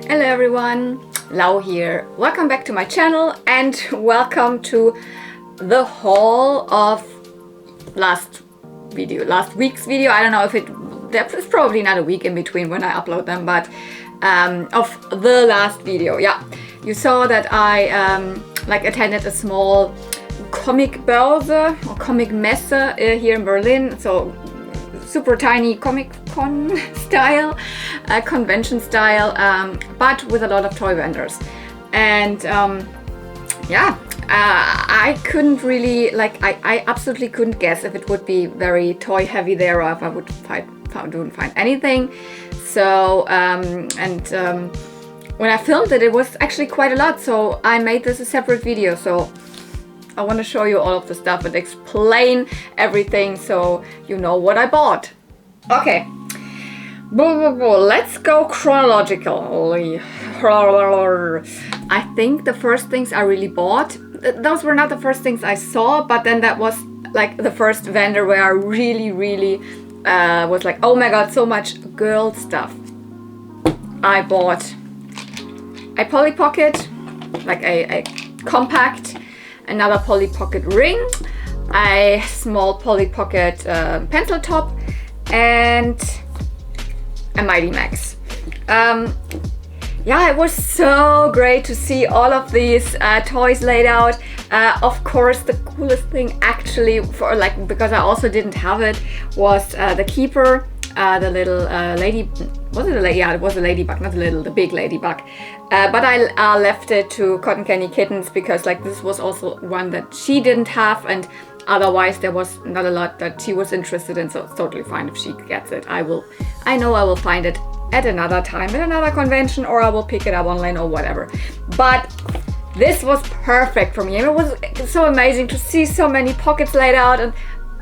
Hello everyone, Lau here. Welcome back to my channel and welcome to the haul of last week's video. I don't know if there's probably not a week in between when I upload them, but of the last video. Yeah, you saw that I attended a small Comic Messe here in Berlin. So super tiny Comic Con style, convention style, but with a lot of toy vendors. And I couldn't really, I absolutely couldn't guess if it would be very toy heavy there or if I wouldn't find anything. So, when I filmed it, it was actually quite a lot. So I made this a separate video. So I want to show you all of the stuff and explain everything so you know what I bought. Okay, let's go chronologically. I think the first things I really bought, those were not the first things I saw, but then that was like the first vendor where I really was like, oh my god, so much girl stuff. I bought a Polly Pocket, like a compact, another Polly Pocket ring, a small Polly Pocket pencil top, and a Mighty Max. Yeah, it was so great to see all of these toys laid out. Of course, the coolest thing actually, because I also didn't have it, was the keeper, the little lady. Was it a lady? Yeah, it was a ladybug, not the big ladybug. But I left it to Cotton Candy Kittens because this was also one that she didn't have, and otherwise there was not a lot that she was interested in, so it's totally fine if she gets it. I know I will find it at another time, at another convention, or I will pick it up online or whatever. But this was perfect for me, and it was so amazing to see so many pockets laid out, and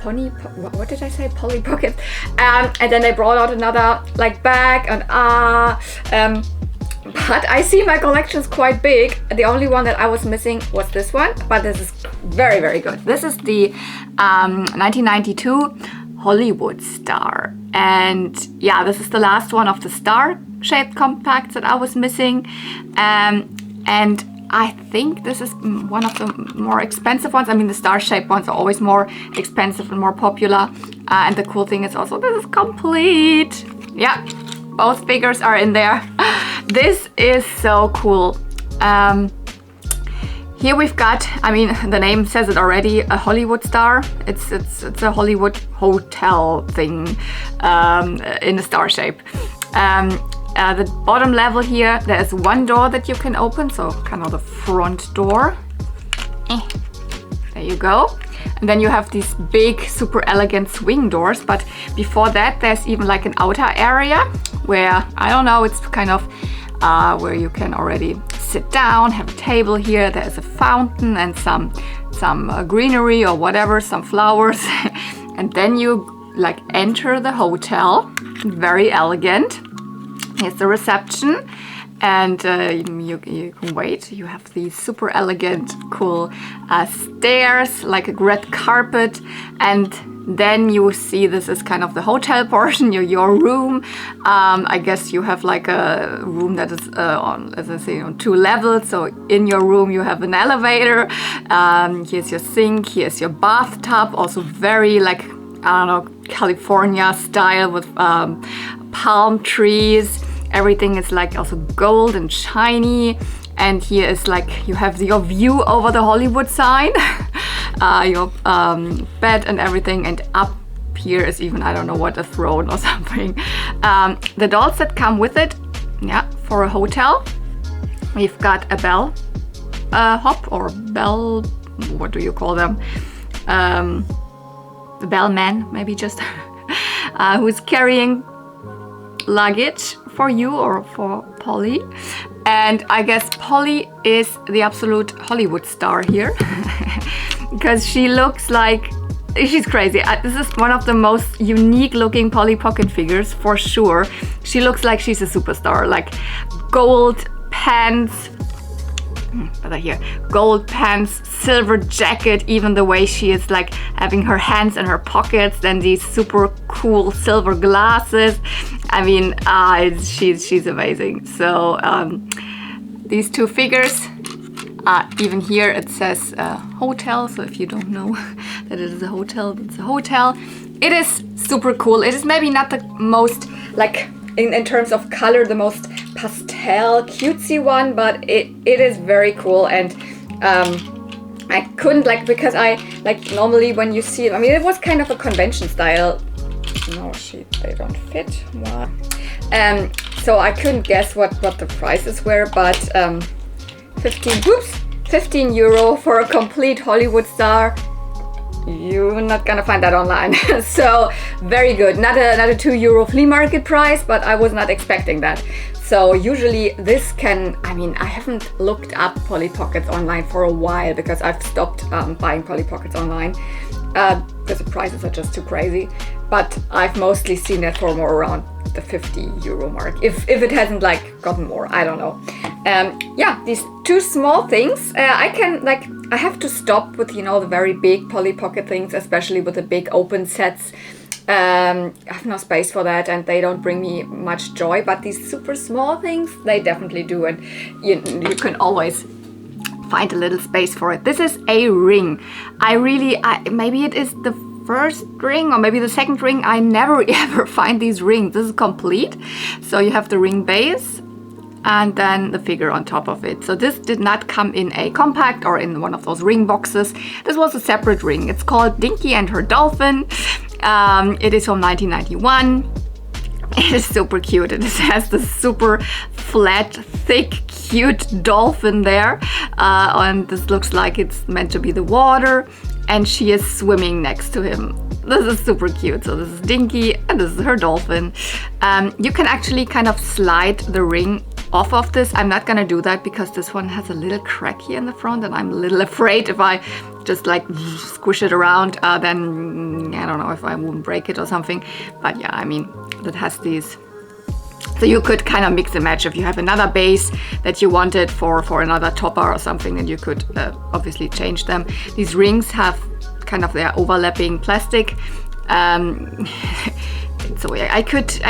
what did I say? Polly Pockets. And then they brought out another bag, and but I see my collection's quite big. The only one that I was missing was this one, but this is very, very good. This is the 1992 Hollywood Star. And yeah, this is the last one of the star-shaped compacts that I was missing. And I think this is one of the more expensive ones. I mean, the star-shaped ones are always more expensive and more popular. And the cool thing is also this is complete. Yeah, both figures are in there. This is so cool. Here we've got, I mean, the name says it already, a Hollywood Star. It's a Hollywood hotel thing in a star shape. The bottom level here, there's one door that you can open, so kind of the front door. There you go. And then you have these big, super elegant swing doors. But before that, there's even an outer area where, I don't know, it's kind of where you can already sit down, have a table here. There's a fountain and some greenery or whatever, some flowers. And then you enter the hotel. Very elegant. Here's the reception, and you can wait. You have these super elegant, cool stairs, like a red carpet, and then you see this is kind of the hotel portion, your room. I guess you have a room that is on, as I say, on 2 levels. So in your room you have an elevator. Here's your sink. Here's your bathtub. Also very I don't know, California style with palm trees. Everything is also gold and shiny. And here is you have your view over the Hollywood sign, your bed and everything. And up here is even, I don't know what, a throne or something. The dolls that come with it, yeah, for a hotel. We've got a bell hop or bell, what do you call them? The bellman, maybe just, who's carrying luggage for you or for Polly. And I guess Polly is the absolute Hollywood star here because she looks she's crazy. This is one of the most unique looking Polly Pocket figures for sure. She looks like she's a superstar, gold pants, But here, gold pants, silver jacket, even the way she is like having her hands in her pockets, then these super cool silver glasses. I mean, she's amazing. So these two figures, even here it says hotel. So if you don't know that it is a hotel, it's a hotel. It is super cool. It is maybe not the most, like in terms of color, the most pastel cutesy one, but it is very cool. And I couldn't like, because I like normally when you see it, I mean it was kind of a convention style. No, they don't fit. Wow. So I couldn't guess what the prices were, but 15 euro for a complete Hollywood star. You're not gonna find that online. So very good. Not a 2 euro flea market price, but I was not expecting that. So usually this can, I mean, I haven't looked up Polly Pockets online for a while because I've stopped buying Polly Pockets online because the prices are just too crazy. But I've mostly seen it for more around the 50 euro mark. If it hasn't like gotten more, I don't know. Yeah, these two small things, I have to stop with, you know, the very big Polly Pocket things, especially with the big open sets. I have no space for that and they don't bring me much joy, but these super small things, they definitely do, and you can always find a little space for it. This is a ring. Maybe it is the first ring or maybe the second ring. I never ever find these rings. This is complete. So you have the ring base and then the figure on top of it. So this did not come in a compact or in one of those ring boxes. This was a separate ring. It's called Dinky and Her Dolphin. It is from 1991. It is super cute. It has this super flat, thick, cute dolphin there. And this looks like it's meant to be the water. And she is swimming next to him. This is super cute. So this is Dinky and this is her dolphin. You can actually kind of slide the ring off of this. I'm not gonna do that because this one has a little crack here in the front and I'm a little afraid if I just like squish it around, then I don't know if I won't break it or something. But yeah, I mean, that has these. So you could kind of mix and match. If you have another base that you wanted for another topper or something, then you could obviously change them. These rings have kind of their overlapping plastic. So I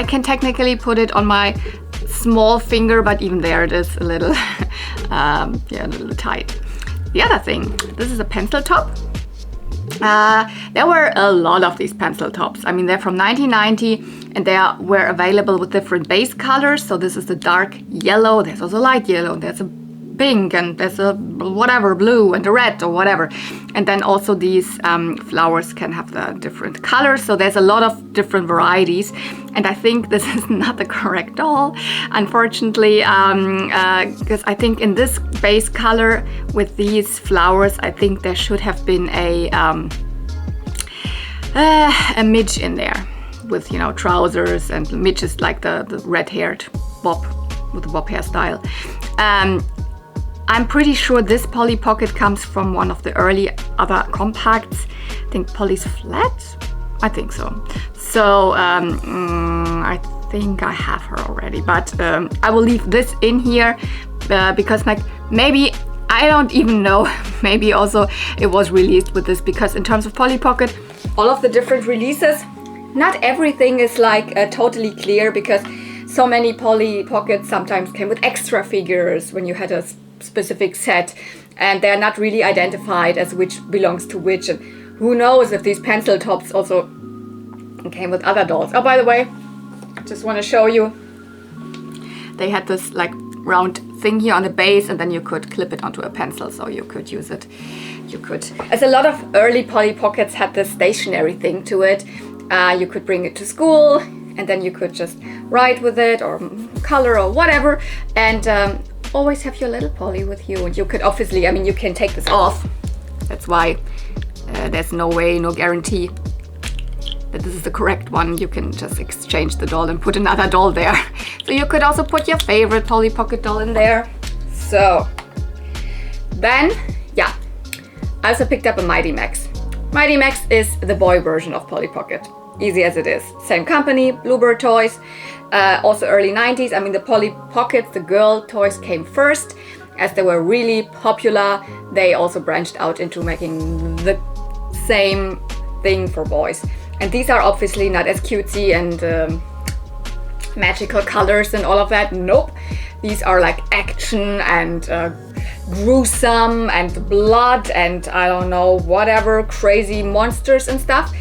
can technically put it on my small finger, but even there it is a little, yeah, a little tight. The other thing, this is a pencil top. There were a lot of these pencil tops. I mean, they're from 1990 and they were available with different base colors. So this is the dark yellow, there's also light yellow, and there's a pink, and there's a whatever blue and a red or whatever. And then also these flowers can have the different colors. So there's a lot of different varieties. And I think this is not the correct doll, unfortunately, because I think in this base color with these flowers, I think there should have been a midge in there with, you know, trousers, and midge is like the red-haired bob with the bob hairstyle. I'm pretty sure this Polly Pocket comes from one of the early other compacts. I think Polly's Flat? I think so. So I think I have her already, but I will leave this in here because like maybe, I don't even know, maybe also it was released with this, because in terms of Polly Pocket, all of the different releases, not everything is like totally clear, because so many Polly Pockets sometimes came with extra figures when you had a specific set, and they're not really identified as which belongs to which, and who knows if these pencil tops also came with other dolls. Oh, by the way, just want to show you, they had this like round thing here on the base, and then you could clip it onto a pencil, so you could use it. You could, as a lot of early Polly Pockets had this stationary thing to it, you could bring it to school and then you could just write with it or color or whatever, and always have your little Polly with you. And you could obviously, I mean, you can take this off. That's why there's no way, no guarantee that this is the correct one. You can just exchange the doll and put another doll there. So you could also put your favorite Polly Pocket doll in there. So then, yeah, I also picked up a Mighty Max. Mighty Max is the boy version of Polly Pocket. Easy as it is. Same company, Bluebird Toys. Also early 90s. I mean, the Polly Pockets, the girl toys came first. as they were really popular, they also branched out into making the same thing for boys. And these are obviously not as cutesy and magical colors and all of that. Nope. These are like action and gruesome and blood and I don't know, whatever, crazy monsters and stuff.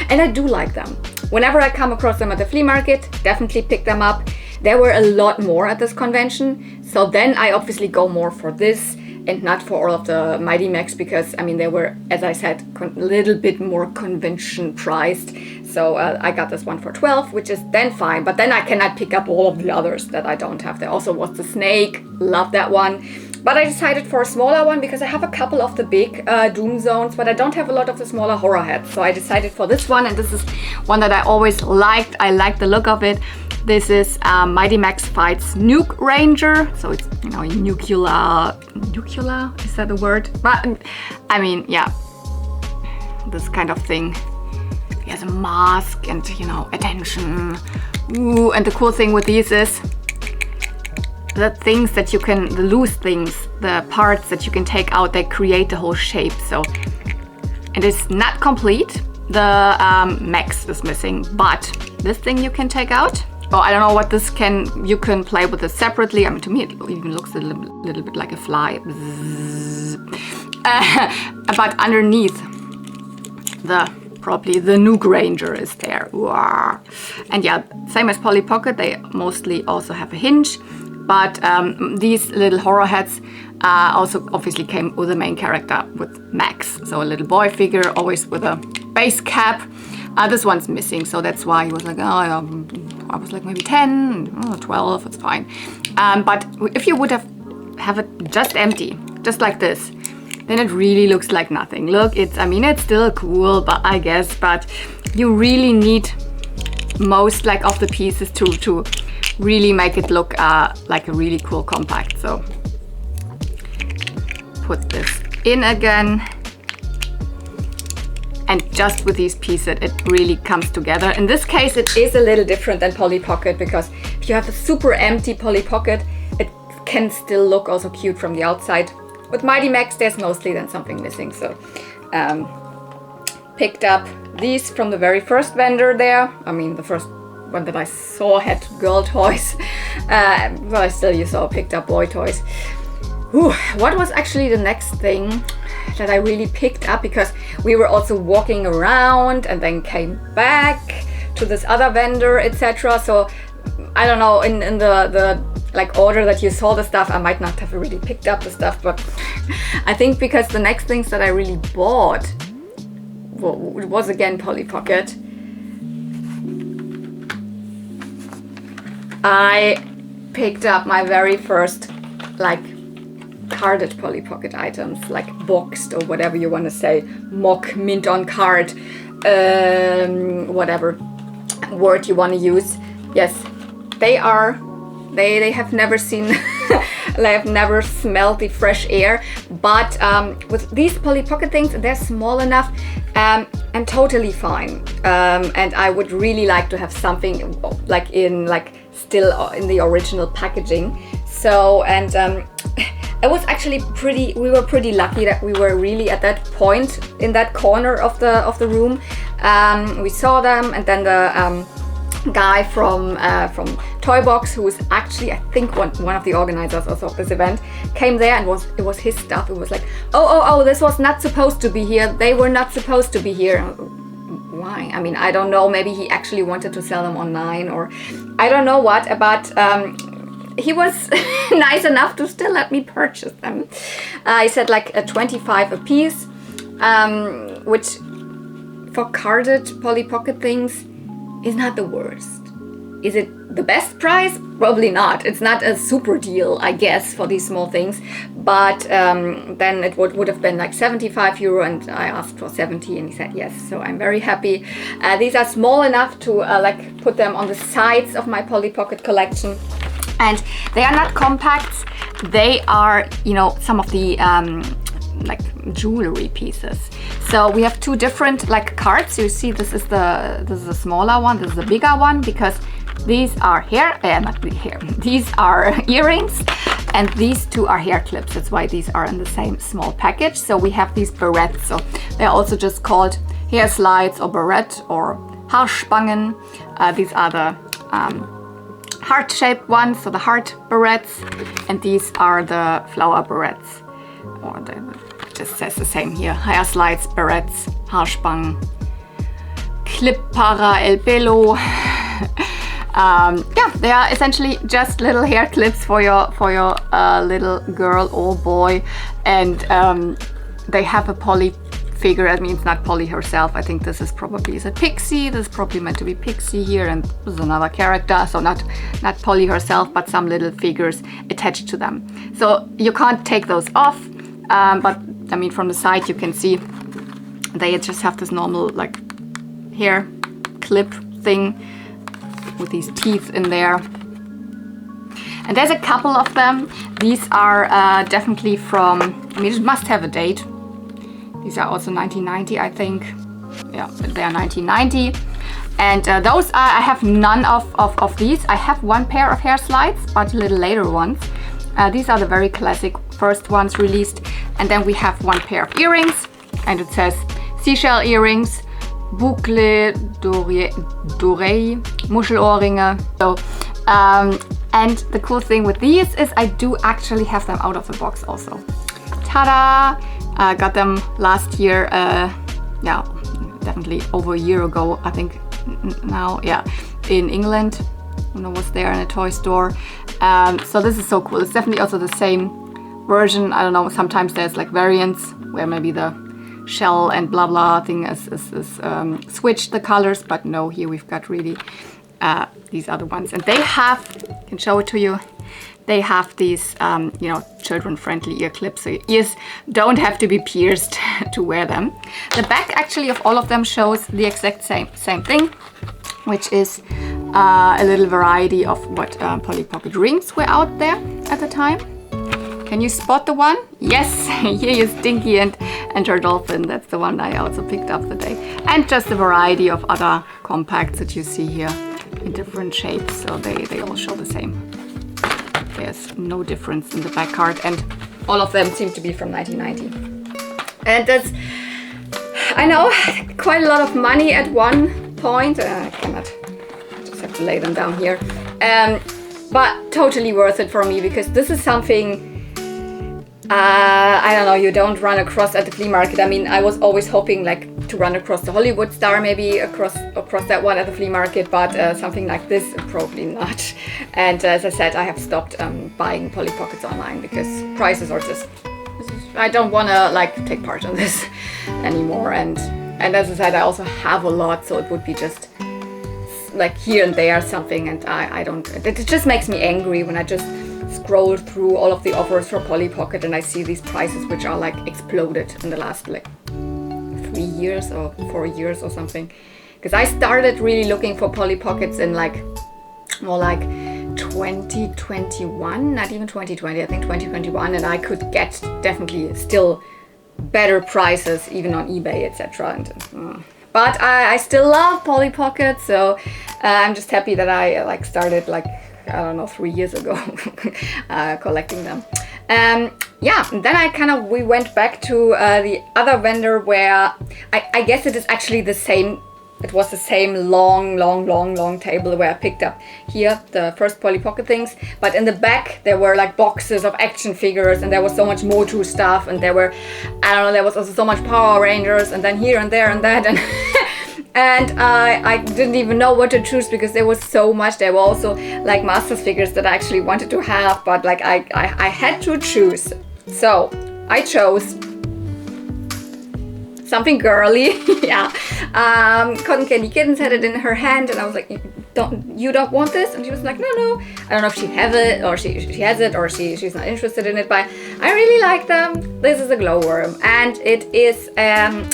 And I do like them. Whenever I come across them at the flea market, definitely pick them up. There were a lot more at this convention, so then I obviously go more for this and not for all of the Mighty Max, because I mean they were, as I said, a little bit more convention priced. So I got this one for 12, which is then fine, but then I cannot pick up all of the others that I don't have. There also was the snake, love that one. But I decided for a smaller one because I have a couple of the big Doom Zones, but I don't have a lot of the smaller horror heads. So I decided for this one, and this is one that I always liked. I like the look of it. This is Mighty Max Fights Nuke Ranger. So it's, you know, nuclear, is that the word? But I mean, yeah, this kind of thing. He has a mask and, you know, attention. Ooh, and the cool thing with these is the things that you can, the loose things, the parts that you can take out, they create the whole shape. So, and it's not complete. The Max is missing, but this thing you can take out. Oh, I don't know what this can, you can play with it separately. I mean, to me, it even looks a little bit like a fly. But underneath, probably the Nuke Ranger is there. Wow. And yeah, same as Polly Pocket, they mostly also have a hinge. But these little horror heads also obviously came with the main character, with Max. So a little boy figure, always with a base cap. This one's missing, so that's why he was like, oh, I was like maybe 10, 12, it's fine. But if you would have it just empty, just like this, then it really looks like nothing. Look, I mean, it's still cool, but I guess, but you really need most like of the pieces to really make it look like a really cool compact. So put this in again, and just with these pieces it really comes together. In this case it is a little different than Polly Pocket, because if you have a super empty Polly Pocket, it can still look also cute from the outside. With Mighty Max there's mostly then something missing. So picked up these from the very first vendor there. I mean, the first one that I saw had girl toys, but I still picked up boy toys. Ooh, what was actually the next thing that I really picked up, because we were also walking around and then came back to this other vendor, etc. So I don't know, in the like order that you saw the stuff, I might not have really picked up the stuff, but I think because the next things that I really bought was again Polly Pocket. I picked up my very first like carded Polly Pocket items, like boxed or whatever you want to say, mock, mint on card, whatever word you want to use. Yes, they have never seen, they have never smelled the fresh air, but with these Polly Pocket things, they're small enough and totally fine. And I would really like to have something still in the original packaging. So, and it was actually we were pretty lucky that we were really at that point in that corner of the room. We saw them, and then the guy from Toy Box, who was actually, I think, one of the organizers also of this event, came there, and it was his stuff. It was like, oh, this was not supposed to be here. They were not supposed to be here. Why? I mean, I don't know. Maybe he actually wanted to sell them online, or I don't know what. But he was nice enough to still let me purchase them. He said like a 25 a piece, which for carded Polly Pocket things is not the worst. Is it the best price? Probably not. It's not a super deal, I guess, for these small things. But then it would have been like €75, and I asked for 70, and he said yes. So I'm very happy. These are small enough to like put them on the sides of my Polly Pocket collection. And they are not compacts. They are, some of the like jewelry pieces. So we have two different like cards. You see, this is the smaller one, this is the bigger one, because these are these are earrings, And these two are hair clips. That's why these are in the same small package. So we have these barrettes. So they're also just called hair slides or barrette or Haarspangen. These are the heart-shaped ones, so the heart barrettes. And these are the flower barrettes. Or it just says the same here. Hair slides, barrettes, Haarspangen, clip para el pelo. Yeah, they are essentially just little hair clips for your little girl or boy, and they have a Polly figure. I mean, it's not Polly herself. I think this is probably a Pixie. This is probably meant to be Pixie here, and this is another character. So not Polly herself, but some little figures attached to them. So you can't take those off, but I mean, from the side you can see they just have this normal like hair clip thing with these teeth in there. And there's a couple of them. These are definitely from, I mean, it must have a date. These are also 1990, I think. Yeah, they are 1990. And those I have none of these. I have one pair of hair slides, but a little later ones. These are the very classic first ones released. And then we have one pair of earrings, and it says seashell earrings, Boucle d'oreille, Muschelohrringe. So, and the cool thing with these is I do actually have them out of the box also. Ta-da! Got them last year, yeah, definitely over a year ago, I think now, yeah, in England when I was there in a toy store. So this is so cool. It's definitely also the same version. I don't know, sometimes there's like variants where maybe the shell and blah blah thing is switched the colors, but no, here we've got really these other ones, and they have, I can show it to you, they have these you know, children-friendly ear clips, so your ears don't have to be pierced to wear them. The back actually of all of them shows the exact same thing, which is a little variety of what Polly Pocket rings were out there at the time. Can you spot the one? Yes, here is Dinky and her dolphin. That's the one I also picked up the day. And just a variety of other compacts that you see here in different shapes. So they all show the same. There's no difference in the back card, and all of them seem to be from 1990. And that's, I know, quite a lot of money at one point. I cannot, I just have to lay them down here. But totally worth it for me, because this is something I don't know, you don't run across at the flea market. I mean, I was always hoping like to run across the Hollywood star, maybe across that one at the flea market, but something like this, probably not. And as I said, I have stopped buying Polly Pockets online because prices are just, I don't want to like take part in this anymore. And as I said, I also have a lot, so it would be just like here and there something, and I don't, it just makes me angry when I just scroll through all of the offers for Polly Pocket and I see these prices which are like exploded in the last like 3 years or 4 years or something. Because I started really looking for Polly Pockets in like more like 2021, not even 2020, I think 2021, and I could get definitely still better prices even on eBay, etc. But I still love Polly Pocket, so I'm just happy that I like started like, I don't know, 3 years ago collecting them. Yeah, and then we went back to the other vendor where I guess it is actually the same. It was the same long table where I picked up here the first Polly Pocket things, but in the back there were like boxes of action figures, and there was so much Motu stuff, and there were, I don't know, there was also so much Power Rangers, and then here and there and that, and and I didn't even know what to choose because there was so much. There were also like Masters figures that I actually wanted to have, but like I had to choose. So I chose something girly. Yeah. Cotton Candy Kittens had it in her hand, and I was like, you don't want this? And she was like, no. I don't know if she has it or she has it or she's not interested in it, but I really like them. This is a glowworm, and it is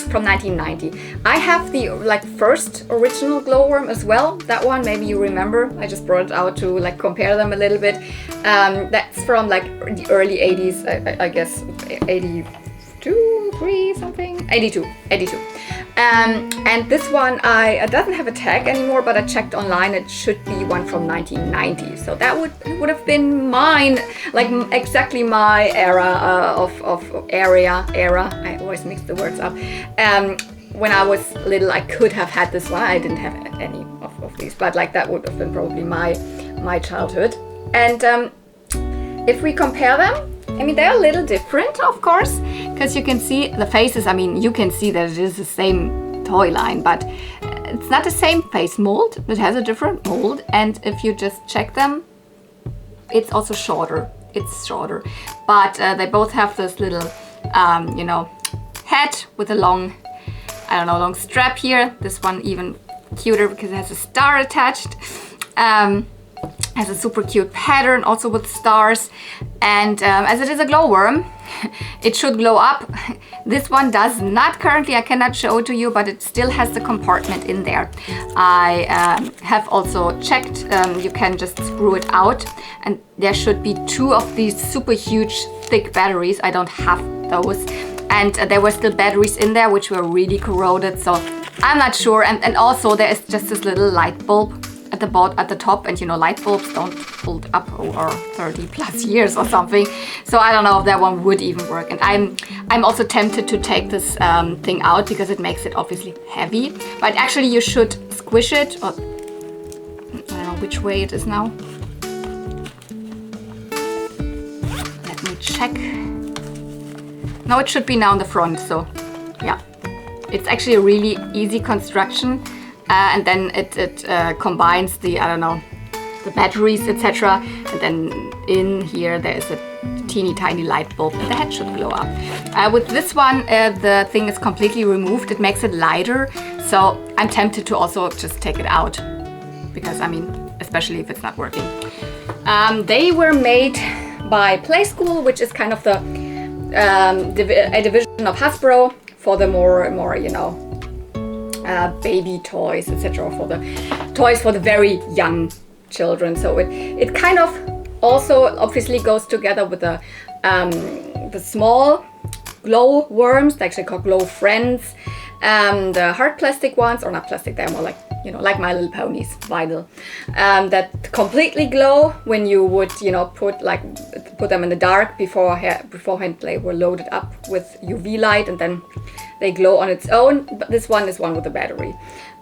from 1990. I have the like first original glowworm as well. That one, maybe you remember. I just brought it out to like compare them a little bit. That's from like the early 80s, I guess 82. 83 something, 82. And this one it doesn't have a tag anymore, but I checked online, it should be one from 1990. So that would have been mine, like exactly my era era. I always mix the words up. When I was little, I could have had this one. I didn't have any of these, but like that would have been probably my childhood. And if we compare them, I mean, they're a little different, of course, because you can see the faces. I mean, you can see that it is the same toy line, but it's not the same face mold. It has a different mold. And if you just check them, it's also shorter. It's shorter. But they both have this little, you know, head with a long, I don't know, long strap here. This one even cuter because it has a star attached. Has a super cute pattern also with stars, and as it is a glowworm, it should glow up. This one does not currently, I cannot show it to you, but it still has the compartment in there. I have also checked, you can just screw it out, and there should be 2 of these super huge thick batteries. I don't have those, and there were still batteries in there which were really corroded, so I'm not sure. And also there is just this little light bulb at the top, and you know, light bulbs don't hold up over 30 plus years or something, so I don't know if that one would even work. And I'm also tempted to take this thing out because it makes it obviously heavy, but actually you should squish it, or I don't know which way it is now. Let me check. No, it should be now in the front, so yeah, it's actually a really easy construction. And then it combines the, I don't know, the batteries, etc. And then in here there is a teeny tiny light bulb, and the head should glow up. With this one, the thing is completely removed. It makes it lighter, so I'm tempted to also just take it out, because I mean, especially if it's not working. They were made by Play School, which is kind of the a division of Hasbro for the more you know, baby toys, etc., for the toys for the very young children. So it kind of also obviously goes together with the small glow worms. They're actually called glow friends. The hard plastic ones, or not plastic, they're more like, you know, like My Little Ponies, vinyl, that completely glow when you would, you know, put them in the dark. Beforehand they were loaded up with UV light, and then they glow on its own. But this one is one with a battery.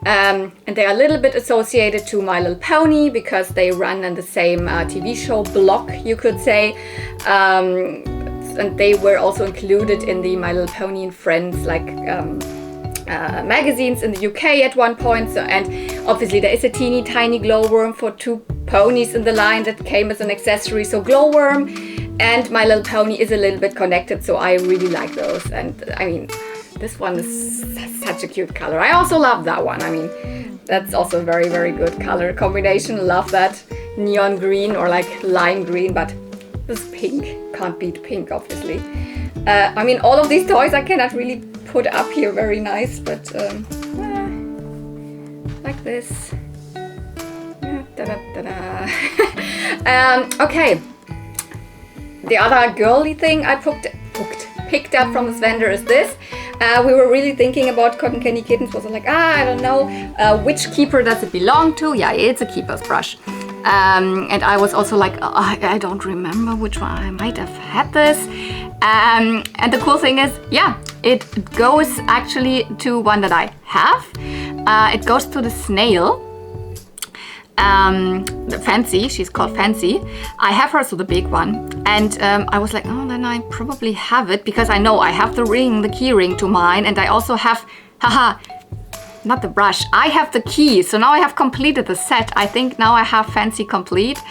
And they are a little bit associated to My Little Pony because they run in the same TV show block, you could say. And they were also included in the My Little Pony and Friends, like magazines in the UK at one point. So, and obviously there is a teeny tiny glowworm for 2 ponies in the line that came as an accessory. So glowworm and My Little Pony is a little bit connected, so I really like those. And I mean, this one is such a cute color. I also love that one. I mean, that's also a very, very good color combination. Love that neon green, or like lime green, but this pink, can't beat pink, obviously. I mean, all of these toys I cannot really put up here very nice, but like this. Okay, the other girly thing I picked up from this vendor is this. We were really thinking about cotton candy kittens. Was like, I don't know, which keeper does it belong to? Yeah, it's a keeper's brush. And I was also like, I don't remember which one. I might have had this. And the cool thing is, yeah, it goes actually to one that I have. It goes to the snail. The Fancy, she's called Fancy. I have her, so the big one. And I was like, oh, then I probably have it, because I know I have the ring, the key ring to mine, and I also have, not the brush, I have the key. So now I have completed the set. I think now I have Fancy complete.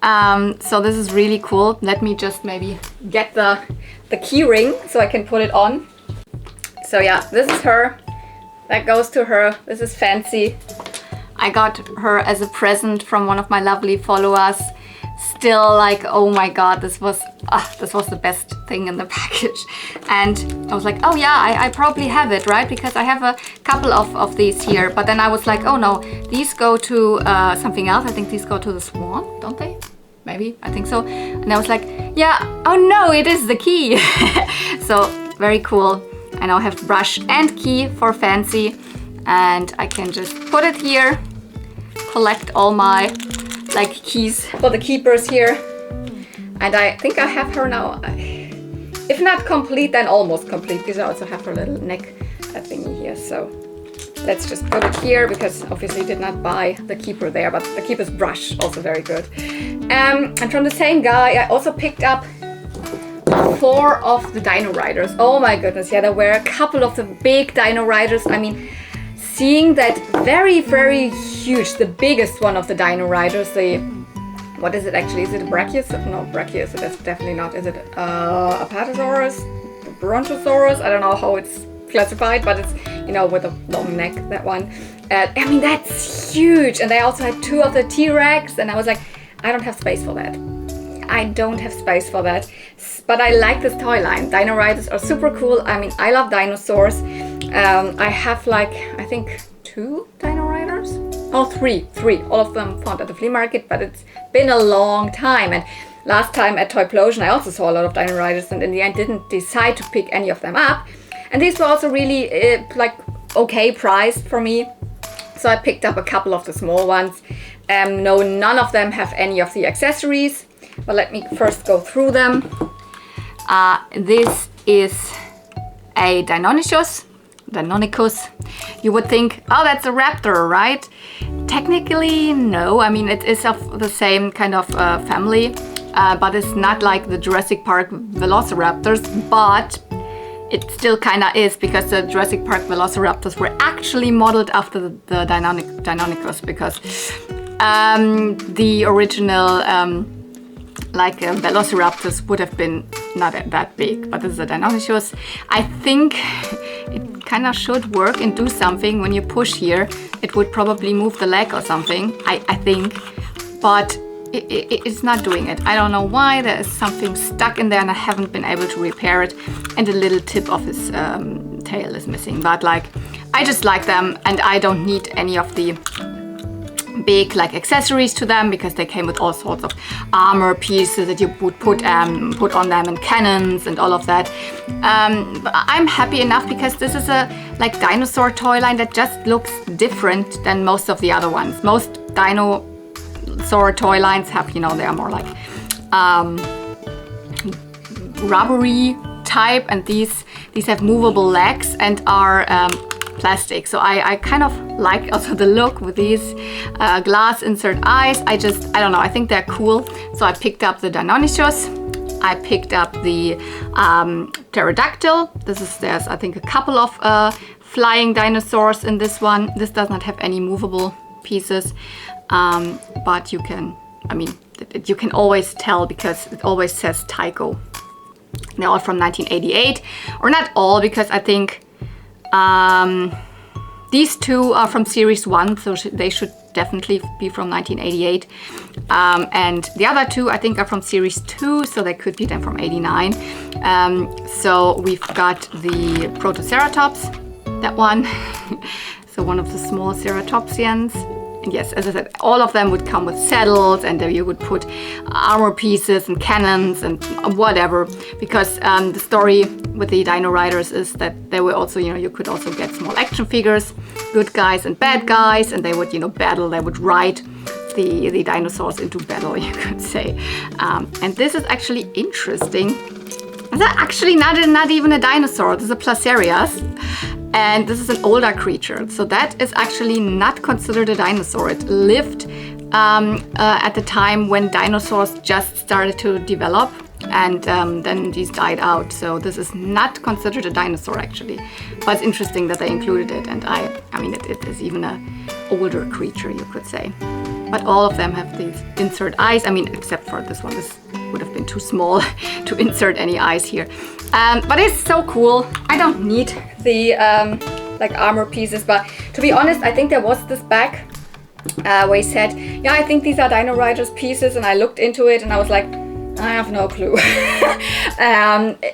So this is really cool. Let me just maybe get the key ring so I can put it on. So yeah, this is her. That goes to her. This is Fancy. I got her as a present from one of my lovely followers. Still like, oh my god, this was the best thing in the package. And I was like, oh yeah, I probably have it, right? Because I have a couple of these here. But then I was like, oh no, these go to something else. I think these go to the swan, don't they? Maybe, I think so. And I was like, yeah, oh no, it is the key. So very cool. I now have brush and key for fancy, and I can just put it here, collect all my like keys for the keepers here. And I think I have her now, if not complete, then almost complete, because I also have her little neck thingy here. So let's just put it here, because obviously did not buy the keeper there, but the keeper's brush, also very good. And from the same guy, I also picked up 4 of the Dino Riders. Oh my goodness, yeah, there were a couple of the big Dino Riders. I mean, seeing that very, very huge, the biggest one of the Dino Riders, the, what is it actually? Is it a Brachiosaurus? No, Brachiosaurus, that's definitely not. Is it Apatosaurus? Brontosaurus? I don't know how it's classified, but it's, you know, with a long neck, that one. I mean, that's huge. And they also had 2 of the T-Rex, and I was like, I don't have space for that. I don't have space for that. But I like this toy line. Dino Riders are super cool. I mean, I love dinosaurs. I have like, I think 2 Dino Riders? Oh, 3. All of them found at the flea market, but it's been a long time. And last time at Toyplosion, I also saw a lot of Dino Riders, and in the end didn't decide to pick any of them up. And these were also really like okay priced for me. So I picked up a couple of the small ones. No, none of them have any of the accessories. But let me first go through them. This is a Deinonychus. You would think, oh, that's a raptor, right? Technically, no. I mean, it is of the same kind of family, but it's not like the Jurassic Park velociraptors, but it still kind of is, because the Jurassic Park velociraptors were actually modeled after the Deinonychus, because the original velociraptors would have been not that big, but this is a Deinonychus. I think it kind of should work and do something. When you push here, it would probably move the leg or something, I think, but it's not doing it. I don't know why. There is something stuck in there and I haven't been able to repair it, and the little tip of his tail is missing. But like, I just like them, and I don't need any of the big like accessories to them, because they came with all sorts of armor pieces that you would put on them, and cannons and all of that. But I'm happy enough, because this is a like dinosaur toy line that just looks different than most of the other ones. Most dinosaur toy lines have, you know, they are more like rubbery type, and these have movable legs and are plastic. So I kind of like also the look with these glass insert eyes. I don't know, I think they're cool. So I picked up the Deinonychus. I picked up the pterodactyl. There's I think a couple of flying dinosaurs in this one. This does not have any movable pieces, but you can, I mean, you can always tell, because it always says Tycho. They're all from 1988, or not all, because I think these 2 are from series 1, so they should definitely be from 1988. And the other 2 I think are from series 2, so they could be then from 89. So we've got the Protoceratops, that one. So one of the small ceratopsians. And yes, as I said, all of them would come with saddles, and you would put armor pieces and cannons and whatever, because the story with the Dino Riders is that they were also, you know, you could also get small action figures, good guys and bad guys, and they would, you know, battle. They would ride the dinosaurs into battle, you could say. And this is actually interesting. It's actually not even a dinosaur. This is a Placerias. And this is an older creature, so that is actually not considered a dinosaur. It lived at the time when dinosaurs just started to develop, and then these died out. So this is not considered a dinosaur actually, but it's interesting that they included it. And I mean, it is even an older creature, you could say. But all of them have these insert eyes. I mean, except for this one. This would have been too small to insert any eyes here. But it's so cool. I don't need the like armor pieces, but to be honest, I think there was this bag where he said, yeah, I think these are Dino Riders pieces, and I looked into it and I was like, I have no clue.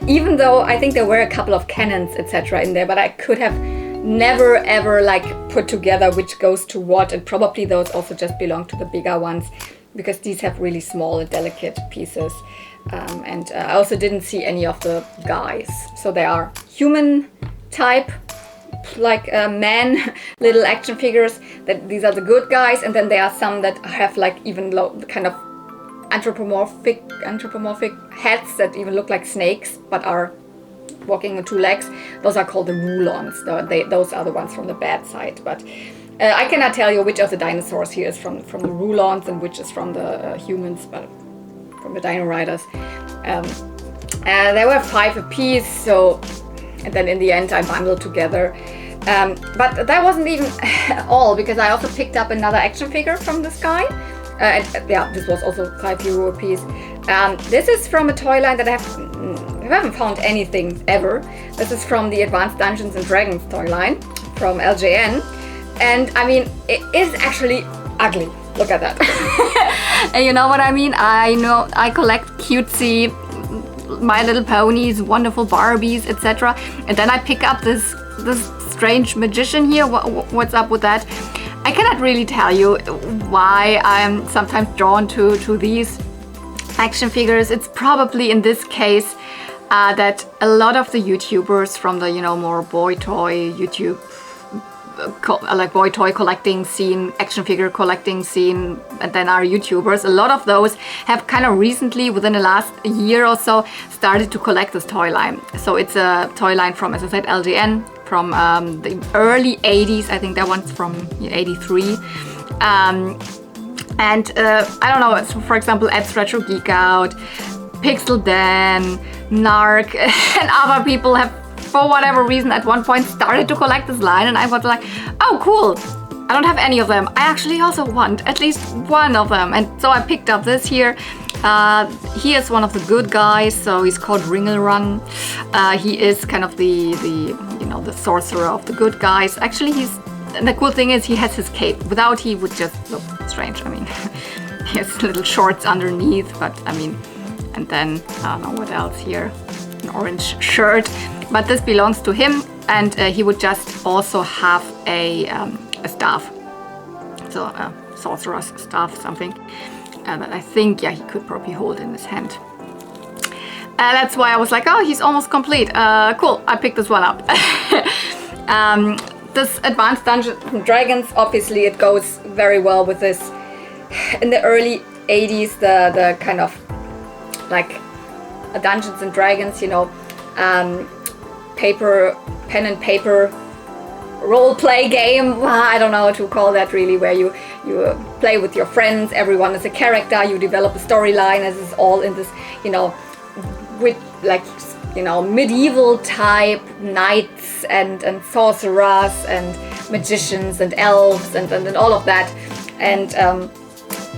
Even though I think there were a couple of cannons, etc. in there, but I could have never ever like put together which goes to what, and probably those also just belong to the bigger ones, because these have really small and delicate pieces. And I also didn't see any of the guys. So they are human type, like man little action figures. That these are the good guys, and then there are some that have like even kind of anthropomorphic heads that even look like snakes but are walking on two legs. Those are called the Rulons. Those are the ones from the bad side. But I cannot tell you which of the dinosaurs here is from the Rulons and which is from the humans, but from the Dino Riders. There were 5 apiece, so, and then in the end I bundled together. But that wasn't even all, because I also picked up another action figure from this guy. And yeah, this was also €5 a piece. This is from a toy line that I haven't found anything ever. This is from the Advanced Dungeons and Dragons toy line from LJN. And I mean, it is actually ugly. Look at that. And you know what I mean? I know I collect cutesy My Little Ponies, wonderful Barbies, etc. And then I pick up this strange magician here. What's up with that? I cannot really tell you why I'm sometimes drawn to these action figures. It's probably in this case that a lot of the YouTubers from the, you know, more boy toy YouTube, like boy toy collecting scene, action figure collecting scene, and then our YouTubers, a lot of those have kind of recently, within the last year or so, started to collect this toy line. So it's a toy line from, as I said, LJN, from the early 80s. I think that one's from 83. And I don't know, so for example, Ed's Retro Geek Out, Pixel Dan, Narc, and other people have, for whatever reason, at one point started to collect this line, and I was like, oh cool, I don't have any of them. I actually also want at least one of them. And so I picked up this here. He is one of the good guys, so he's called Ringelrun. He is kind of the you know, the sorcerer of the good guys. Actually, and the cool thing is he has his cape. Without, he would just look strange. I mean, he has little shorts underneath, but I mean, and then I don't know what else here, an orange shirt. But this belongs to him, and he would just also have a staff, so a sorcerer's staff, something that I think, yeah, he could probably hold in his hand. That's why I was like, oh, he's almost complete. Cool, I picked this one up. This Advanced Dungeons and Dragons, obviously it goes very well with this. In the early 80s, the kind of like Dungeons and Dragons, you know, pen and paper role play game. I don't know what to call that really, where you play with your friends, everyone is a character, you develop a storyline. This is all in this, you know, with like, you know, medieval type knights and sorcerers and magicians and elves and all of that. And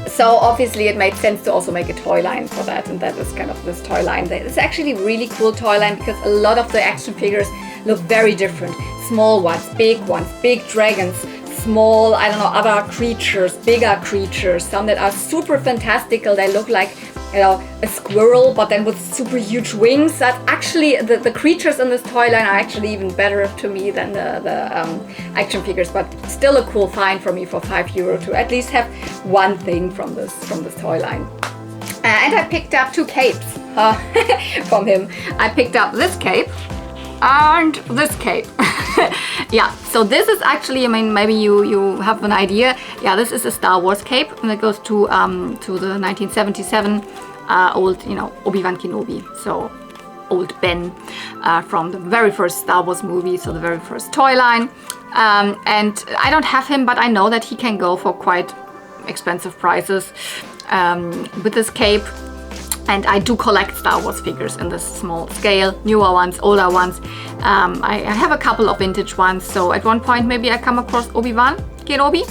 so obviously it made sense to also make a toy line for that, and that is kind of this toy line. It's actually a really cool toy line because a lot of the action figures look very different. Small ones, big dragons, small, I don't know, other creatures, bigger creatures, some that are super fantastical. They look like, you know, a squirrel, but then with super huge wings. That actually, the creatures in this toy line are actually even better to me than the action figures, but still a cool find for me for €5 to at least have one thing from this toy line. And I picked up 2 capes from him. I picked up this cape and this cape. Yeah, so this is actually, I mean, maybe you have an idea. Yeah, this is a Star Wars cape, and it goes to the 1977 old, you know, Obi-Wan Kenobi. So old Ben from the very first Star Wars movie, so the very first toy line. And I don't have him, but I know that he can go for quite expensive prices with this cape. And I do collect Star Wars figures in this small scale, newer ones, older ones. I have a couple of vintage ones, so at one point maybe I come across Obi-Wan Kenobi,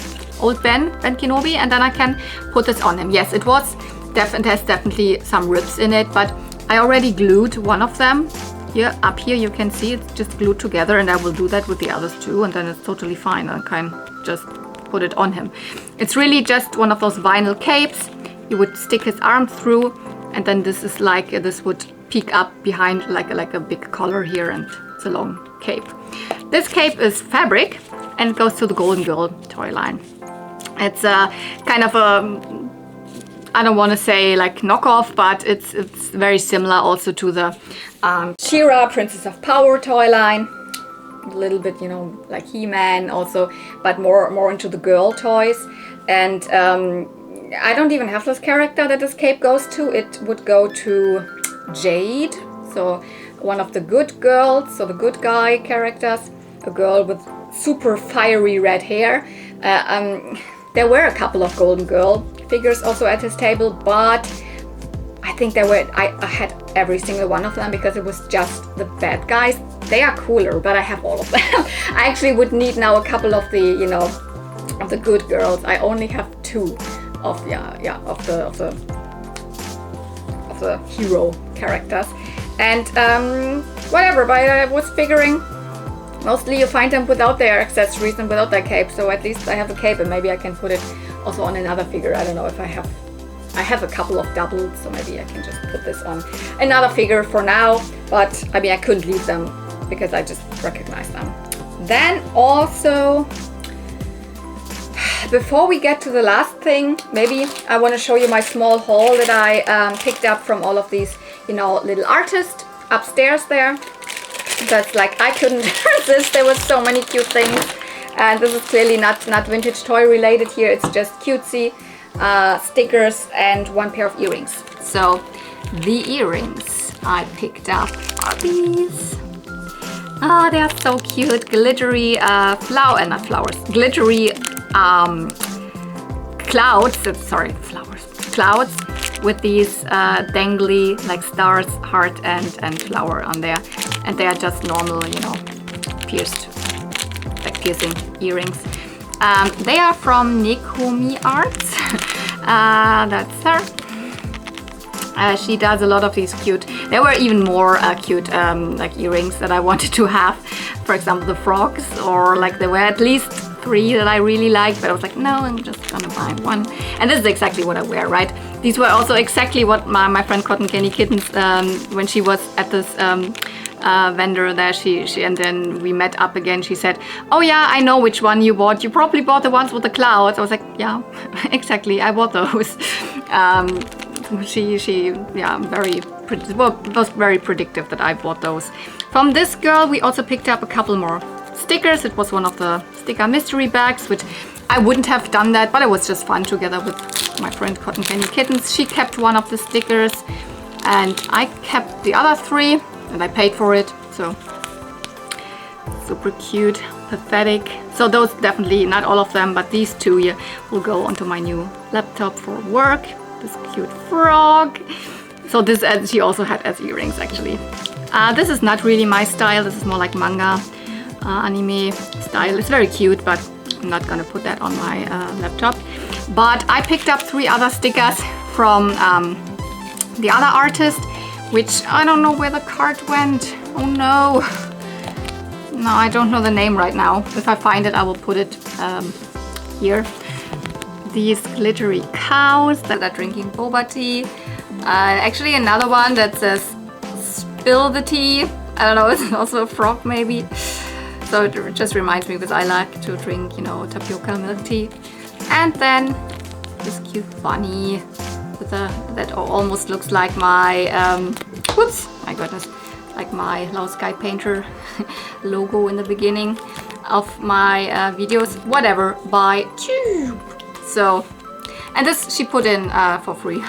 old Ben Kenobi, and then I can put this on him. Yes, it has definitely some rips in it, but I already glued one of them. Here, up here you can see it's just glued together, and I will do that with the others too, and then it's totally fine. I can just put it on him. It's really just one of those vinyl capes. You would stick his arm through, and then this is like, this would peek up behind like a big collar here, and it's a long cape. This cape is fabric, and it goes to the Golden Girl toy line. It's a kind of a, I don't want to say like knockoff, but it's very similar also to the She-Ra Princess of Power toy line. a little bit, you know, like He-Man also, but more into the girl toys. And I don't even have this character that this cape goes to. It would go to Jade, so one of the good girls, so the good guy characters, a girl with super fiery red hair. There were a couple of Golden Girl figures also at his table, but I think there were, I had every single one of them because it was just the bad guys. They are cooler, but I have all of them. I actually would need now a couple of the, you know, of the good girls. I only have 2 of the hero characters. And whatever, but I was figuring mostly you find them without their accessories and without their cape, so at least I have a cape and maybe I can put it also on another figure. I don't know if I have a couple of doubles, so maybe I can just put this on another figure for now, but I mean I couldn't leave them because I just recognize them. Then also, before we get to the last thing, maybe I want to show you my small haul that I picked up from all of these, you know, little artists upstairs there. That's like, I couldn't resist. There were so many cute things, and this is clearly not vintage toy related here. It's just cutesy stickers and 1 pair of earrings. So the earrings I picked up are these. Oh, they are so cute. Glittery not flowers, glittery clouds. Sorry, flowers. Clouds with these dangly like stars, heart and flower on there. And they are just normal, you know, piercing earrings. They are from Nekomi Arts. That's her. She does a lot of these cute. There were even more cute like earrings that I wanted to have. For example, the frogs, or like there were at least 3 that I really liked, but I was like, no, I'm just gonna buy 1. And this is exactly what I wear, right? These were also exactly what my friend Cotton Candy Kittens, when she was at this vendor there, she and then we met up again. She said, oh yeah, I know which one you bought. You probably bought the ones with the clouds. I was like, yeah, exactly, I bought those. She was very predictive that I bought those. From this girl, we also picked up a couple more stickers. It was one of the sticker mystery bags, which I wouldn't have done that, but it was just fun together with my friend Cotton Candy Kittens. She kept one of the stickers and I kept the other 3. And I paid for it, so super cute, pathetic. So those definitely, not all of them, but these 2 here will go onto my new laptop for work. This cute frog. So this she also had as earrings actually. This is not really my style. This is more like manga, anime style. It's very cute, but I'm not gonna put that on my laptop. But I picked up 3 other stickers from the other artist, which I don't know where the card went. Oh no. No, I don't know the name right now. If I find it, I will put it here. These glittery cows that are drinking boba tea. Actually another one that says spill the tea. I don't know, it's also a frog maybe. So it just reminds me because I like to drink, you know, tapioca milk tea. And then this cute bunny with that almost looks like my whoops, my goodness, like my Low Sky Painter logo in the beginning of my videos. Whatever, by Tube. So, and this she put in for free.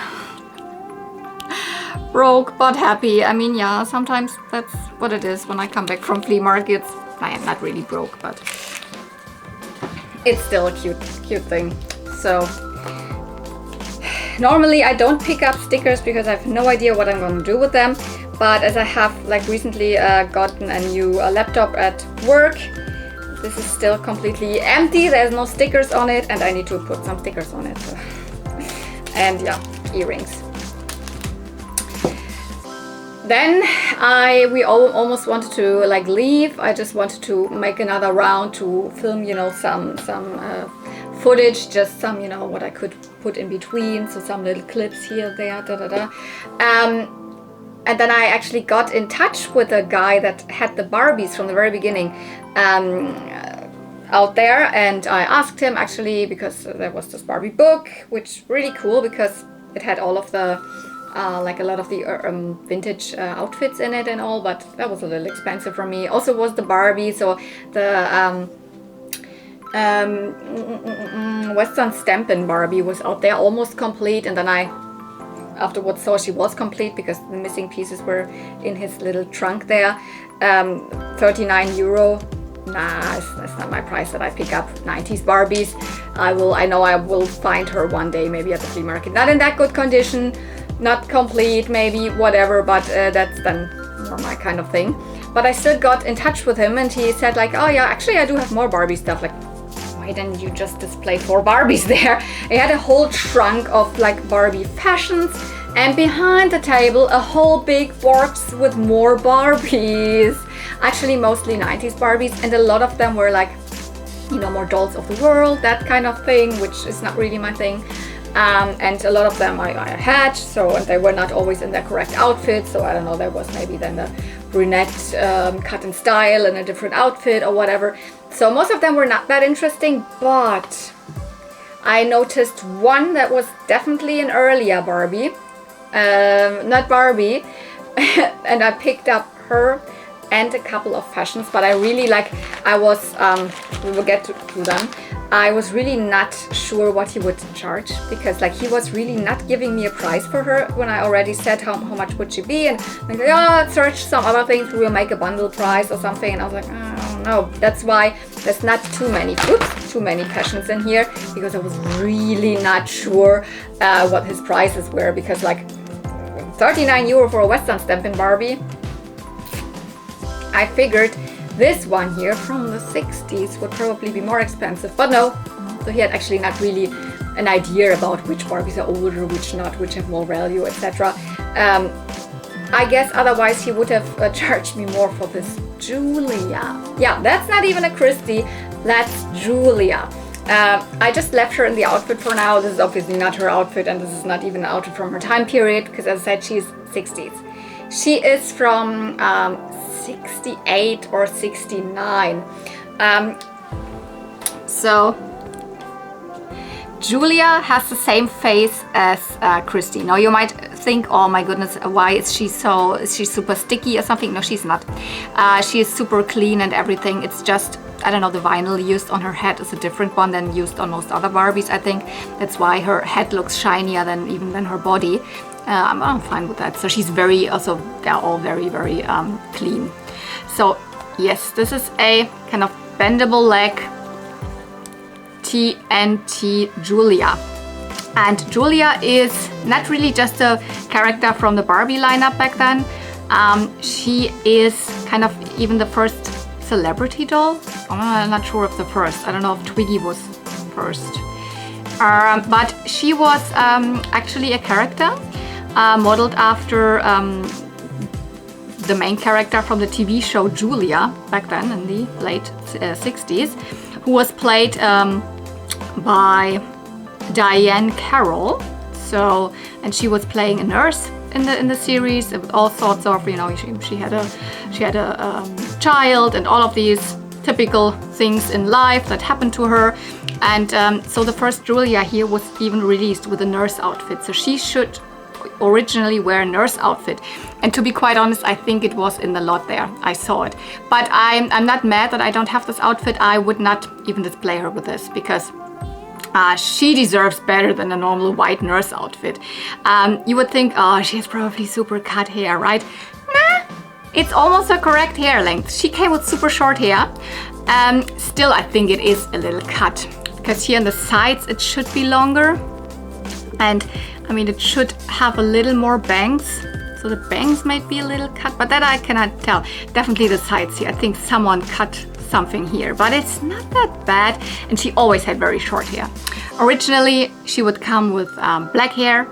Broke but happy. I mean, yeah, sometimes that's what it is when I come back from flea markets. I am not really broke, but it's still a cute thing. So normally I don't pick up stickers because I have no idea what I'm going to do with them, but as I have like recently gotten a new laptop at work, this is still completely empty. There's no stickers on it and I need to put some stickers on it. So. And yeah, earrings. Then we almost wanted to like leave. I just wanted to make another round to film, you know, some footage, just some, you know, what I could put in between, so some little clips here, there, and then I actually got in touch with a guy that had the Barbies from the very beginning out there, and I asked him actually because there was this Barbie book, which really cool because it had all of the like a lot of the vintage outfits in it and all, but that was a little expensive for me. Also was the Barbie, so the Western Stampin' Barbie was out there almost complete, and then I afterwards saw she was complete because the missing pieces were in his little trunk there. 39 euro. Nah, that's not my price that I pick up 90s Barbies. I know I will find her one day, maybe at the flea market. Not in that good condition, not complete, maybe, whatever, but that's then more my kind of thing. But I still got in touch with him, and he said like, oh yeah, actually I do have more Barbie stuff. Like, why didn't you just display 4 Barbies there? He had a whole trunk of like Barbie fashions, and behind the table a whole big box with more Barbies. Actually mostly 90s Barbies, and a lot of them were like, you know, more dolls of the world, that kind of thing, which is not really my thing. And a lot of them I had, so, and they were not always in their correct outfit, so I don't know, there was maybe then the brunette cut in style in a different outfit or whatever. So most of them were not that interesting, but I noticed one that was definitely an earlier Barbie, not Barbie, and I picked up her and a couple of fashions, but I really like, I was, we will get to them, I was really not sure what he would charge, because like he was really not giving me a price for her when I already said how much would she be, and like, oh, let's search some other things, we'll make a bundle price or something, and I was like, I don't know. That's why there's not too many fashions in here, because I was really not sure what his prices were, because like 39 euro for a Western Stampin' Barbie, I figured this one here from the 60s would probably be more expensive, but no. So he had actually not really an idea about which Barbies are older, which not, which have more value, etc. I guess otherwise he would have charged me more for this Julia. Yeah, that's not even a Christie, that's Julia. I just left her in the outfit for now. This is obviously not her outfit, and this is not even an outfit from her time period, because as I said, she's 60s. She is from 68 or 69. So Julia has the same face as Christie. Now you might think, oh my goodness, why is she super sticky or something? No, she's not. She is super clean and everything. It's just, I don't know, the vinyl used on her head is a different one than used on most other Barbies, I think. That's why her head looks shinier than her body. I'm fine with that. So she's very, also, they're all very, very clean. So yes, this is a kind of bendable leg TNT Julia. And Julia is not really just a character from the Barbie lineup back then. She is kind of even the first celebrity doll. I'm not sure if the first. I don't know if Twiggy was first. But she was actually a character modeled after the main character from the TV show Julia back then in the late 60s, who was played by Diane Carroll. So, and she was playing a nurse in the series with all sorts of, you know, she had a child and all of these typical things in life that happened to her. And so the first Julia here was even released with a nurse outfit. So she should originally wear a nurse outfit, and to be quite honest, I think it was in the lot there. I saw it, but I'm not mad that I don't have this outfit. I would not even display her with this, because she deserves better than a normal white nurse outfit. You would think, oh, she has probably super cut hair, right? Nah, it's almost a correct hair length. She came with super short hair. Still, I think it is a little cut, because here on the sides it should be longer, and I mean, it should have a little more bangs, so the bangs might be a little cut, but that I cannot tell. Definitely the sides here. I think someone cut something here, but it's not that bad, and she always had very short hair. Originally, she would come with black hair,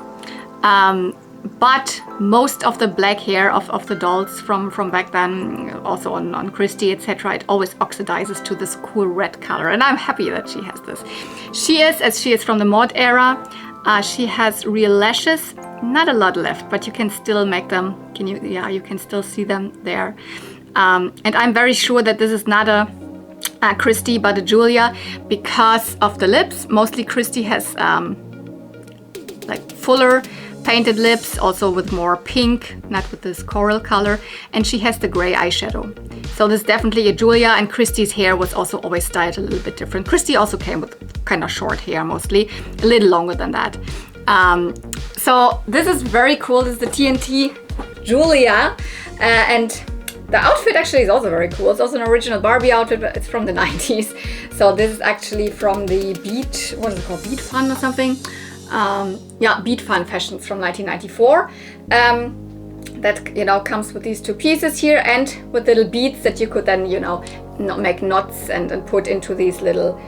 but most of the black hair of the dolls from back then, also on Christie, etc., it always oxidizes to this cool red color, and I'm happy that she has this. She is from the mod era. She has real lashes, not a lot left, but you can still make them. You can still see them there. And I'm very sure that this is not a Christie, but a Julia, because of the lips. Mostly Christie has like fuller painted lips, also with more pink, not with this coral color, and she has the gray eyeshadow. So this is definitely a Julia, and Christy's hair was also always styled a little bit different. Christy also came with kind of short hair mostly, a little longer than that. So this is very cool. This is the TNT Julia, and the outfit actually is also very cool. It's also an original Barbie outfit, but it's from the 90s. So this is actually from the Beat, what is it called? Beat Fun or something? Yeah, Beat Fun Fashions from 1994. That, you know, comes with these two pieces here and with little beads that you could then, you know, make knots and put into these little,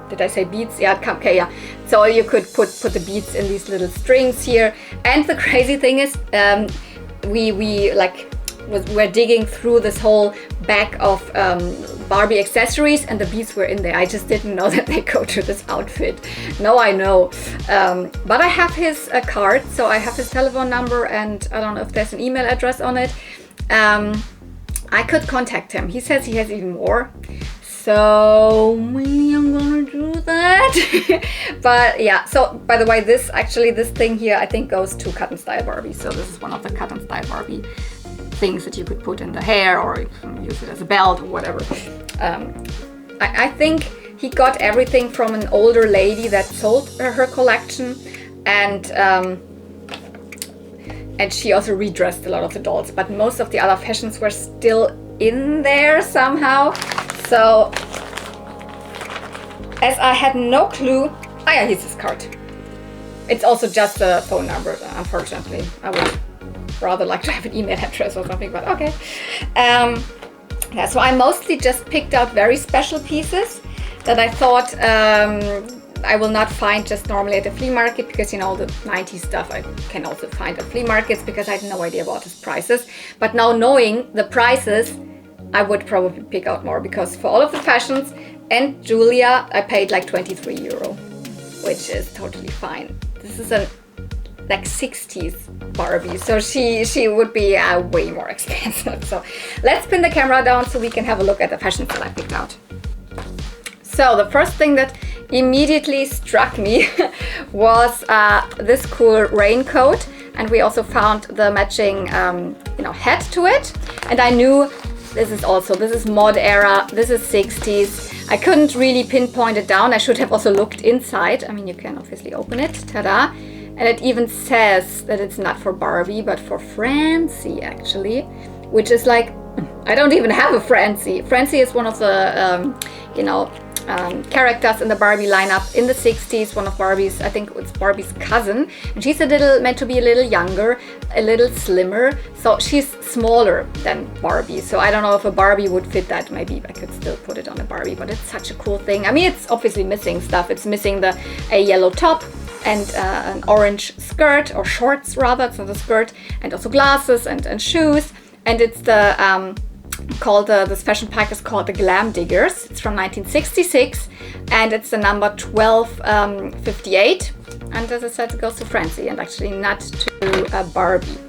did I say beads? Yeah, okay, yeah. So you could put the beads in these little strings here. And the crazy thing is, we're digging through this whole bag of Barbie accessories, and the beads were in there. I just didn't know that they go to this outfit. Now I know. But I have his card, so I have his telephone number, and I don't know if there's an email address on it. I could contact him. He says he has even more. So maybe I'm gonna do that. But yeah, so by the way, this thing here I think goes to Cut and Style Barbie. So this is one of the Cut and Style Barbie things that you could put in the hair, or you can use it as a belt or whatever. I think he got everything from an older lady that sold her collection, and she also redressed a lot of the dolls, but most of the other fashions were still in there somehow. So, as I had no clue, yeah, here's his card. It's also just a phone number, unfortunately. I would rather like to have an email address or something, but okay. Yeah, so I mostly just picked out very special pieces that I thought I will not find just normally at the flea market, because, you know, the 90s stuff I can also find at flea markets, because I had no idea about his prices. But now knowing the prices, I would probably pick out more, because for all of the fashions and Julia, I paid like 23 euro, which is totally fine. This is a like 60s Barbie, so she would be way more expensive. So let's pin the camera down so we can have a look at the fashions that I picked out. So the first thing that immediately struck me was this cool raincoat, and we also found the matching hat to it, and I knew this is mod era, this is 60s. I couldn't really pinpoint it down. I should have also looked inside. I mean, you can obviously open it, ta-da. And it even says that it's not for Barbie, but for Francie, actually, which is like, I don't even have a Francie. Francie is one of the, characters in the Barbie lineup in the 60s, one of Barbie's, I think it's Barbie's cousin, and she's meant to be a little younger, a little slimmer, so she's smaller than Barbie. So I don't know if a Barbie would fit that. Maybe I could still put it on a Barbie, but it's such a cool thing. I mean, it's obviously missing stuff. It's missing a yellow top and an orange skirt, or shorts rather, it's not a skirt, and also glasses and shoes, and it's this fashion pack is called the Glam Diggers. It's from 1966, and it's the number 1258. And as I said, it goes to Francie and actually not to Barbie.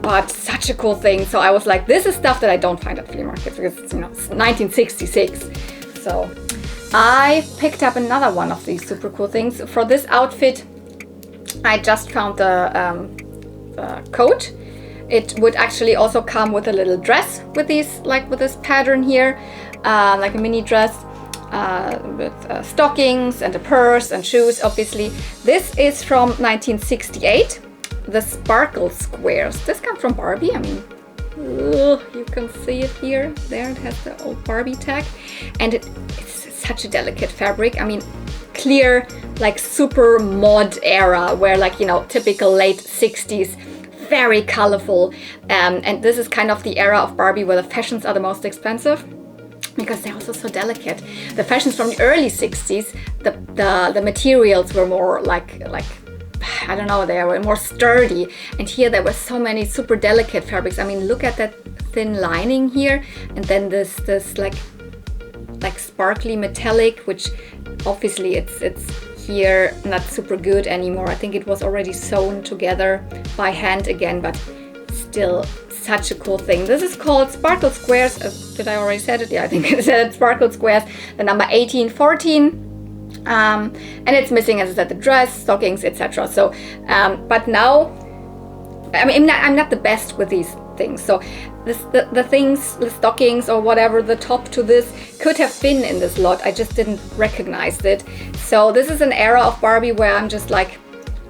But such a cool thing. So I was like, this is stuff that I don't find at flea markets, because it's 1966. So I picked up another one of these super cool things. For this outfit, I just found the coat. It would actually also come with a little dress with this pattern here, like a mini dress with stockings and a purse and shoes, obviously. This is from 1968, the Sparkle Squares. This comes from Barbie. I mean, you can see it here. There it has the old Barbie tag, and it's such a delicate fabric. I mean, clear, like super mod era, where typical late 60s, very colorful, and this is kind of the era of Barbie where the fashions are the most expensive, because they're also so delicate. The fashions from the early 60s, the materials were more like I don't know, they were more sturdy, and here there were so many super delicate fabrics. I mean, look at that thin lining here, and then this like sparkly metallic, which obviously it's here not super good anymore. I think it was already sewn together by hand again, but still such a cool thing. This is called Sparkle Squares. Did I already said it? Yeah, I think I said it. Sparkle Squares, the number 1814. And it's missing, as I said, the dress, stockings, etc. So, but now, I mean, I'm not the best with these things. So the things, the stockings or whatever, the top to this could have been in this lot. I just didn't recognize it. So this is an era of Barbie where I'm just like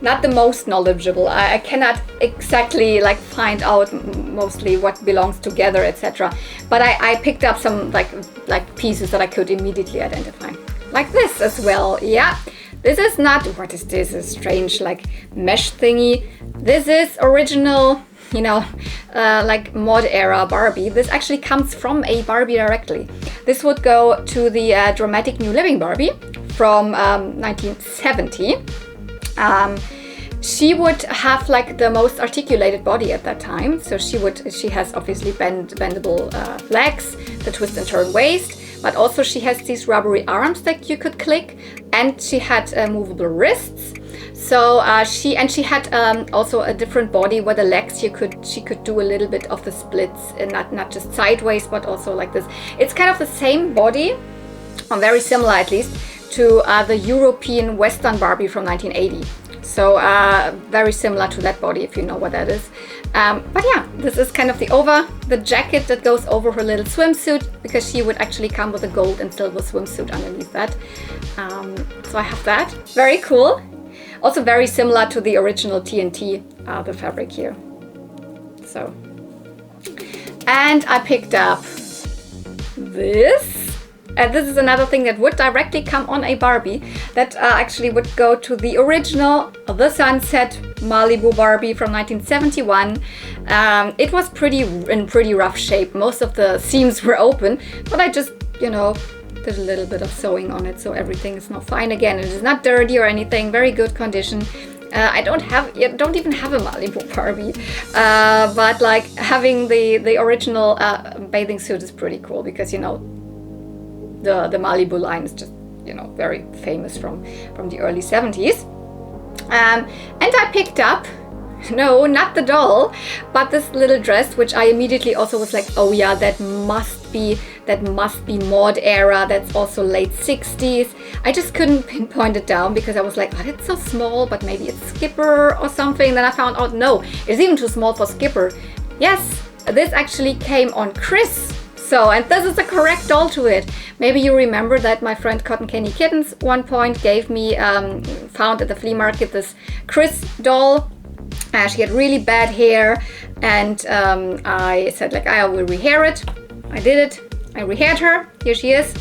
not the most knowledgeable. I cannot exactly like find out mostly what belongs together, etc. But I picked up some like pieces that I could immediately identify. Like this as well. Yeah, this is not, what is this? A strange like mesh thingy. This is original, you know, like mod era Barbie. This actually comes from a Barbie directly. This would go to the Dramatic New Living Barbie from 1970. She would have like the most articulated body at that time. So she has obviously bendable legs, the twist and turn waist, but also she has these rubbery arms that you could click, and she had movable wrists. So she had also a different body where the legs she could do a little bit of the splits, and not just sideways but also like this. It's kind of the same body, or very similar at least, to the European Western Barbie from 1980. So very similar to that body, if you know what that is. But yeah, this is kind of the jacket that goes over her little swimsuit, because she would actually come with a gold and silver swimsuit underneath that. So I have that. Very cool. Also very similar to the original TNT, the fabric here. So, and I picked up this. And this is another thing that would directly come on a Barbie, that actually would go to the original, the Sunset Malibu Barbie from 1971. It was in pretty rough shape. Most of the seams were open, but I just, you know, did a little bit of sewing on it, so everything is now fine again. It is not dirty or anything, very good condition. I don't even have a Malibu Barbie, but like having the original bathing suit is pretty cool, because, you know, the Malibu line is just, you know, very famous from the early 70s. And I picked up, no, not the doll, but this little dress, which I immediately also was like, oh yeah, that must be mod era. That's also late 60s. I just couldn't pinpoint it down, because I was like, oh, it's so small, but maybe it's Skipper or something. Then I found out, no, it's even too small for Skipper. Yes, this actually came on Chris. So, and this is the correct doll to it. Maybe you remember that my friend Cotton Candy Kittens one point gave me, found at the flea market, this Chris doll. She had really bad hair, and I said like, I will rehair it. I did it. I rehaired her. Here she is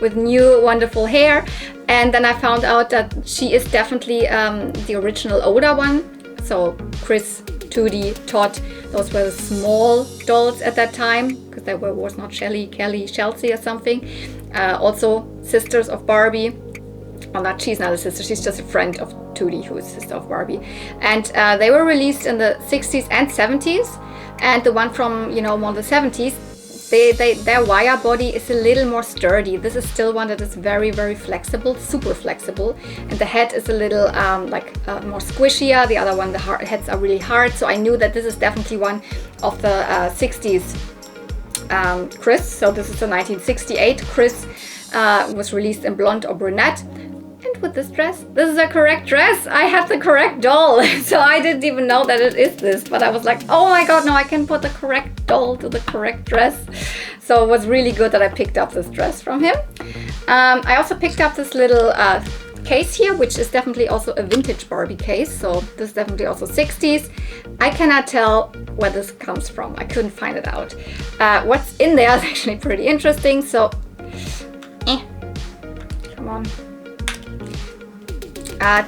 with new wonderful hair. And then I found out that she is definitely the original older one. So Chris, Tootie, Todd, those were the small dolls at that time, because there was not Shelly, Kelly, Chelsea or something. Also sisters of Barbie. Well, she's not a sister, she's just a friend of Tootie, who is sister of Barbie. And they were released in the 60s and 70s. And the one from, you know, more the 70s, their wire body is a little more sturdy. This is still one that is very, very flexible, super flexible. And the head is a little more squishier. The other one, the heads are really hard. So I knew that this is definitely one of the 60s Chris. So this is the 1968 Chris, was released in blonde or brunette. And with this dress, this is a correct dress. I have the correct doll. So I didn't even know that it is this, but I was like, oh my god, no, I can put the correct doll to the correct dress. So it was really good that I picked up this dress from him. I also picked up this little case here, which is definitely also a vintage Barbie case. So this is definitely also 60s. I cannot tell where this comes from. I couldn't find it out. What's in there is actually pretty interesting. So, come on. I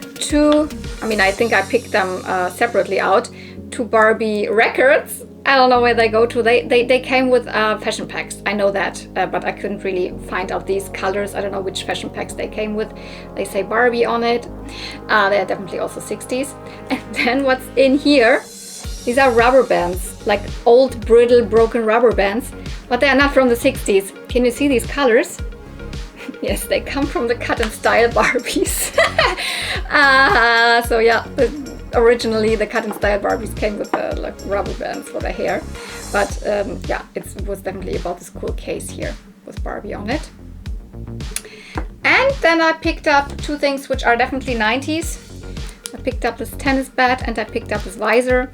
think I picked them separately out. 2 Barbie records. I don't know where they go to. They came with fashion packs. I know that, but I couldn't really find out these colors. I don't know which fashion packs they came with. They say Barbie on it. They are definitely also 60s. And then what's in here? These are rubber bands, like old, brittle, broken rubber bands, but they are not from the 60s. Can you see these colors? Yes, they come from the cut and style Barbies. So yeah, originally the cut and style Barbies came with like rubber bands for the hair. But yeah, it was definitely about this cool case here with Barbie on it. And And then I picked up two things which are definitely 90s. I picked up this tennis bat and I picked up this visor.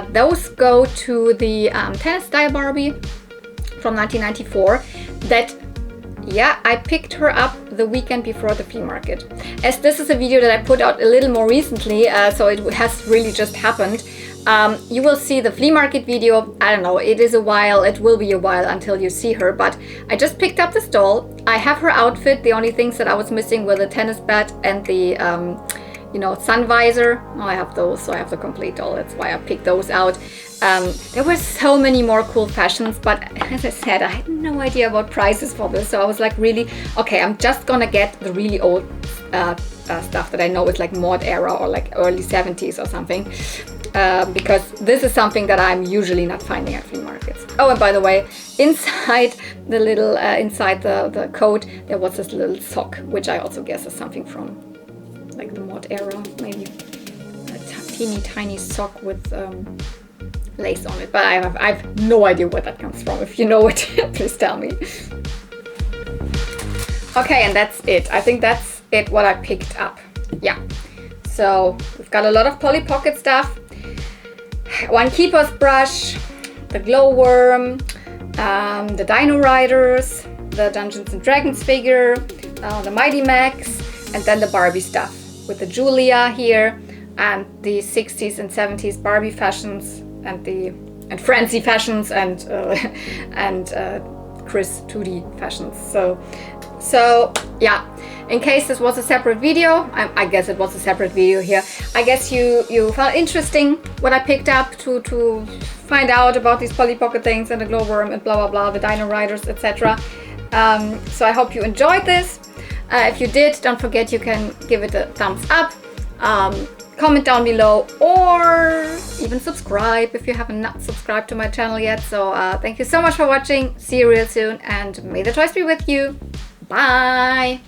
Those go to the tennis style Barbie from 1994 that, yeah, I picked her up the weekend before the flea market. As this is a video that I put out a little more recently, so it has really just happened. You will see the flea market video. I don't know, it is a while, it will be a while until you see her, but I just picked up this doll. I have her outfit. The only things that I was missing were the tennis bat and the you know, sun visor. Oh, I have those, so I have the complete doll. That's why I picked those out. There were so many more cool fashions, but as I said, I had no idea about prices for this, so I was like, really, okay, I'm just gonna get the really old stuff that I know is like mod era or like early 70s or something, because this is something that I'm usually not finding at flea markets. Oh, and by the way, inside the little inside the coat there was this little sock, which I also guess is something from like the mod era, maybe a teeny tiny sock with lace on it, but I have no idea where that comes from. If you know it, please tell me. Okay, and that's it. I think that's it what I picked up. Yeah, so we've got a lot of Polly Pocket stuff, one keeper's brush, the glowworm, the Dino Riders, the Dungeons and Dragons figure, the Mighty Max, and then the Barbie stuff with the Julia here and the 60s and 70s Barbie fashions and Francie fashions and Chris Tudi fashions. So yeah, in case this was a separate video, I guess it was a separate video here. I guess you found interesting what I picked up to find out about these Polly Pocket things and the glowworm and blah blah blah, the Dino Riders, etc. So I hope you enjoyed this. If you did, don't forget you can give it a thumbs up, comment down below, or even subscribe if you have not subscribed to my channel yet. So thank you so much for watching. See you real soon, and may the toys be with you. Bye!